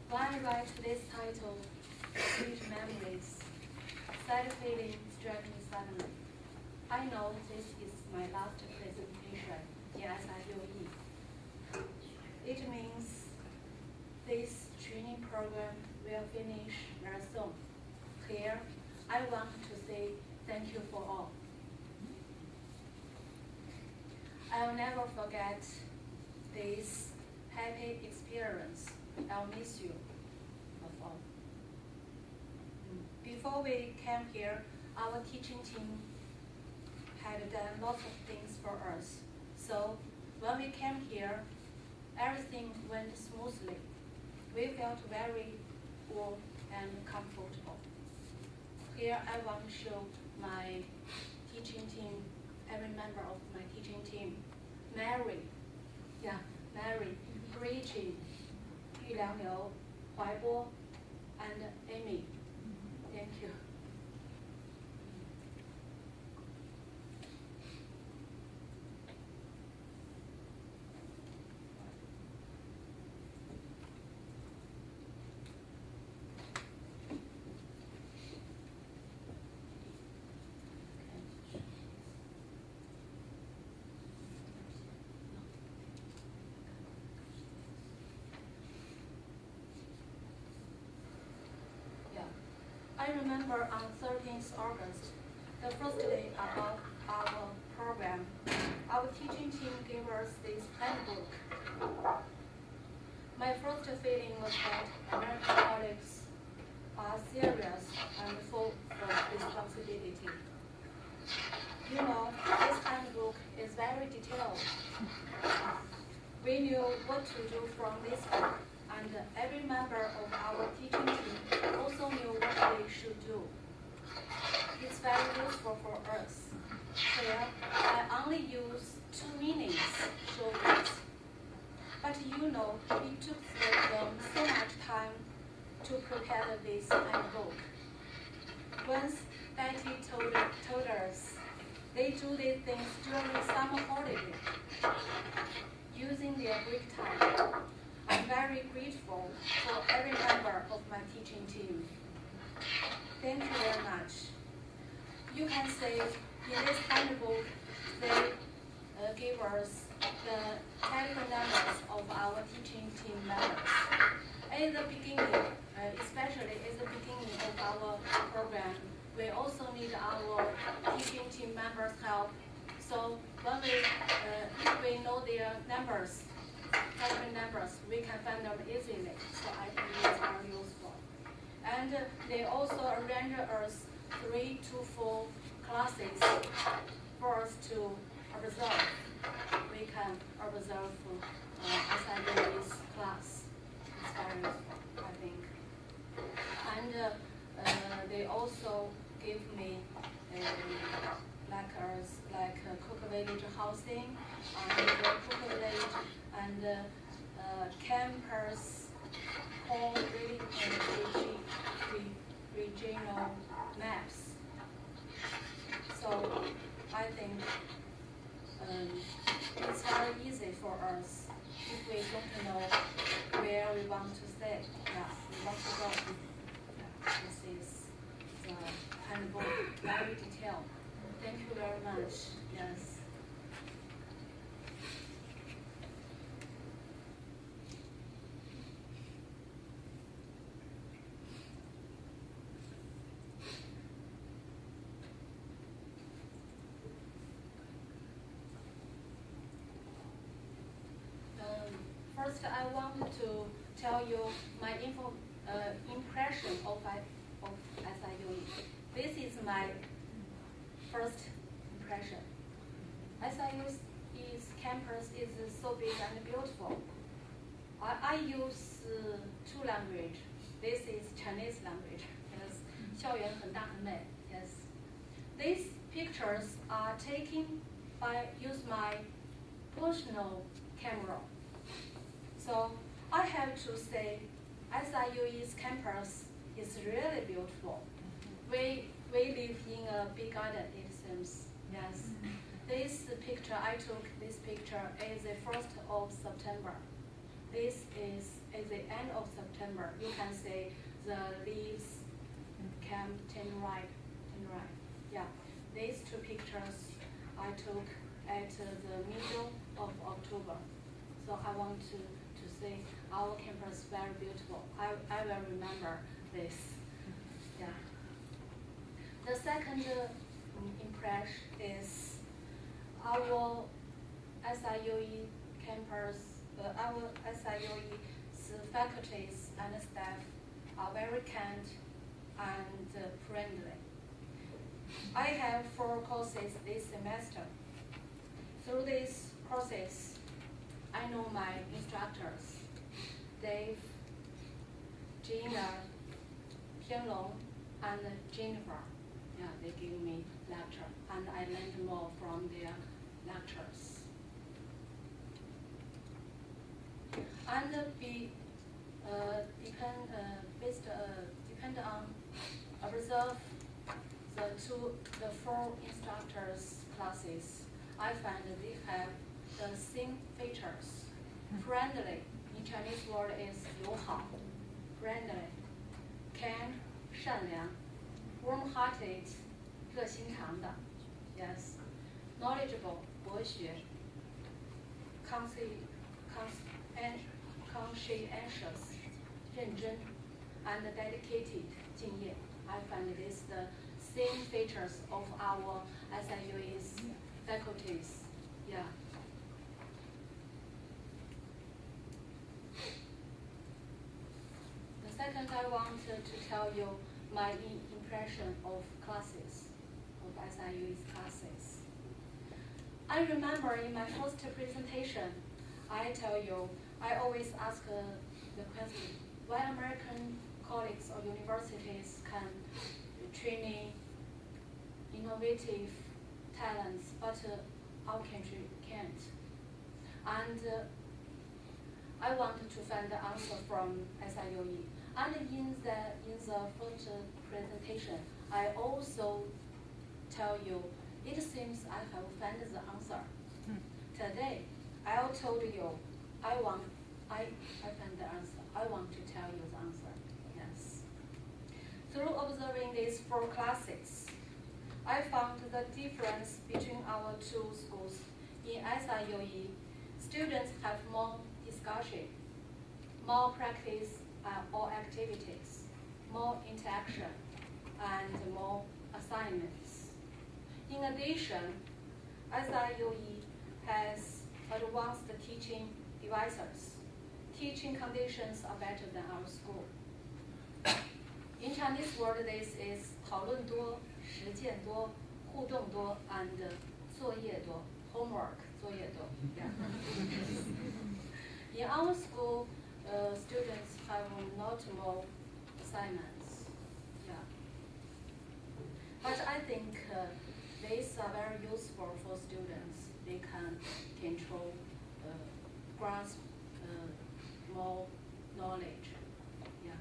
When I write this title, Sweet Memories, Sad Feeling Struck me suddenly. I know this is my last presentation in Xiuwen. It means this training program will finish very soon. Here, I want to say thank you for all. I'll never forget this happy experience. I'll miss you of all. Before we came here, our teaching team had done lots of things for us. So when we came here, everything went smoothly. We felt very warm and comfortable. Here I want to show my teaching team, every member of my teaching team. Mary, Bridget, Yu Liangliu, Huaibo, and Amy. Thank you. I remember on 13th August, the first day of our program, our teaching team gave us this handbook. My first feeling was that American colleagues are serious and full of responsibility. You know, this handbook is very detailed. We knew what to do from this book, and every member of our teaching team also knew what they should do. It's very useful for us. Here, I only use 2 meanings show this. But you know, it took them so much time to prepare this handbook. Once Betty told us they do these things during summer holiday, using their break time. I'm very grateful for every member of my teaching team. Thank you very much. You can see in this handbook, they give us the telephone numbers of our teaching team members. At the beginning, especially at the beginning of our program, we also need our teaching team members' help. So when if we know their numbers, telephone numbers, we can find them easily. So I think it's very useful. And they also arrange us 3 to 4 classes for us to observe. We can observe SID's class. It's very useful, I think. And they also give me like Cook Village housing, and Cook Village and campus home regional maps. So I think it's very easy for us if we don't know where we want to stay. We want to go. This is the handbook, very detailed. Thank you very much. Yes. First, I want to tell you my impression of Xiuwen. This is my first impression. Xiuwen's campus is so big and beautiful. I use 2 languages. This is Chinese language. Yes, 校园很大很美. Yes. These pictures are taken use my personal camera. So I have to say, Xiuwen's campus is really beautiful. We live in a big garden, it seems. Yes. This picture, I took this picture is the 1st of September. this is at the end of September. You can see the leaves can turn right. Yeah, these two pictures I took at the middle of October. So I want to say our campus very beautiful. I will remember this. Yeah. The second impression is our SIUE campus, our SIUE's faculties and staff are very kind and friendly. I have 4 courses this semester. Through these courses, I know my instructors, Dave, Gina, Tianlong, and Jennifer. Yeah, they give me lecture, and I learned more from their lectures. And depend on observe the 4 instructors' classes. I find they have the same features. Friendly, in Chinese word is 友好, friendly, kind, 善良, warm-hearted, 热心肠的, yes, knowledgeable, 博学, conscientious, 认真, and dedicated, 敬业. I find this the same features of our SIUE's faculties. Yeah. The second, I want to tell you my impression of classes, of SIUE's classes. I remember in my first presentation, I tell you, I always ask the question, why American colleges or universities can train innovative talents, but our country can't. And I wanted to find the answer from SIUE. And in the first presentation, I also tell you, it seems I have found the answer. Today, I told you, I found the answer. I want to tell you the answer. Yes. Through observing these 4 classes, I found the difference between our 2 schools. In SIUE, students have more discussion, more practice or activities, more interaction, and more assignments. In addition, SIUE has advanced teaching devices. Teaching conditions are better than our school. In Chinese word, this is 讨论多, 实践多, 互动多, and 作业多, homework, 作业多. Yeah. In our school, students have not more assignments. Yeah. But I think these are very useful for students. They can control, grasp more knowledge. Yeah.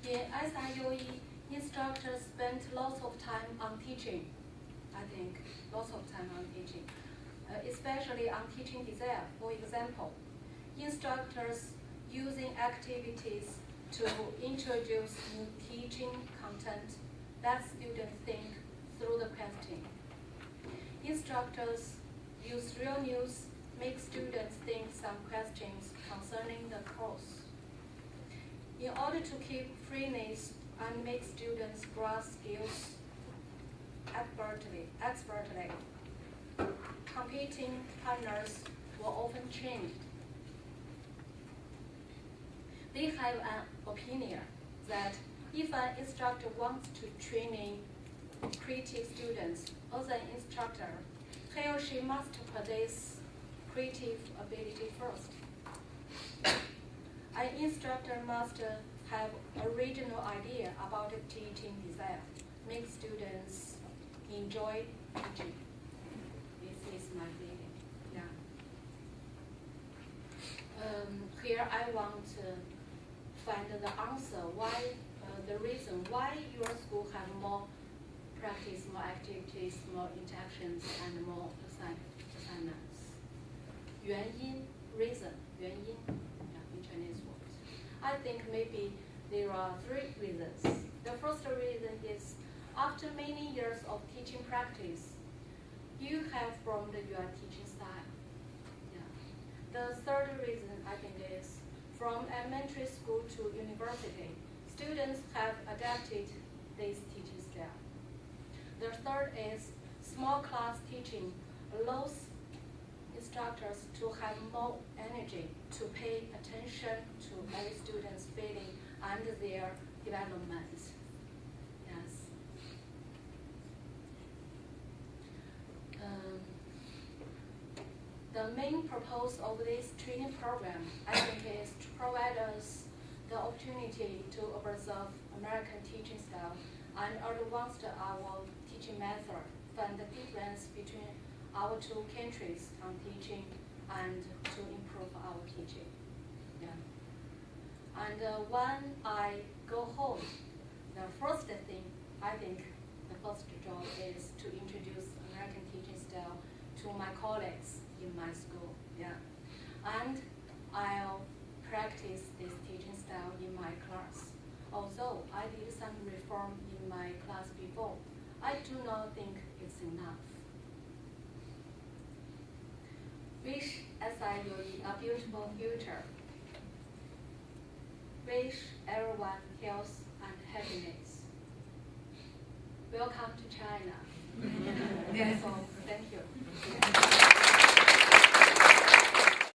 In SIUE, instructors spend lots of time on teaching. I think lots of time on teaching, especially on teaching design. For example, instructors using activities to introduce new teaching content that students think through the question. Instructors use real news, make students think some questions concerning the course. In order to keep freeness and make students grasp skills expertly, competing partners will often change. They have an opinion that if an instructor wants to train creative students, as an instructor, he or she must possess creative ability first. An instructor must have original idea about teaching design, make students enjoy teaching. This is my feeling. Yeah. Here I want to find the answer why, the reason why your school have more practice, more activities, more interactions, and more assignments. reason, 原因 in Chinese words. I think maybe there are 3 reasons. The first reason is after many years of teaching practice, you have formed your teaching style. Yeah. The third reason I think is from elementary school to university, students have adapted this teaching style. The third is small class teaching allows instructors to have more energy to pay attention to every student's feeling and their development. Yes. The main purpose of this training program, I think, is to provide us the opportunity to observe American teaching style and advance our teaching method, find the difference between our 2 countries on teaching and to improve our teaching. Yeah. And when I go home, the first thing, I think the first job is to introduce American teaching style to my colleagues in my school. Yeah. And I'll practice this teaching style in my class. Although I did some reform in my class before, I do not think it's enough. Wish SIUE a beautiful future. Wish everyone health and happiness. Welcome to China. That's all. Thank you.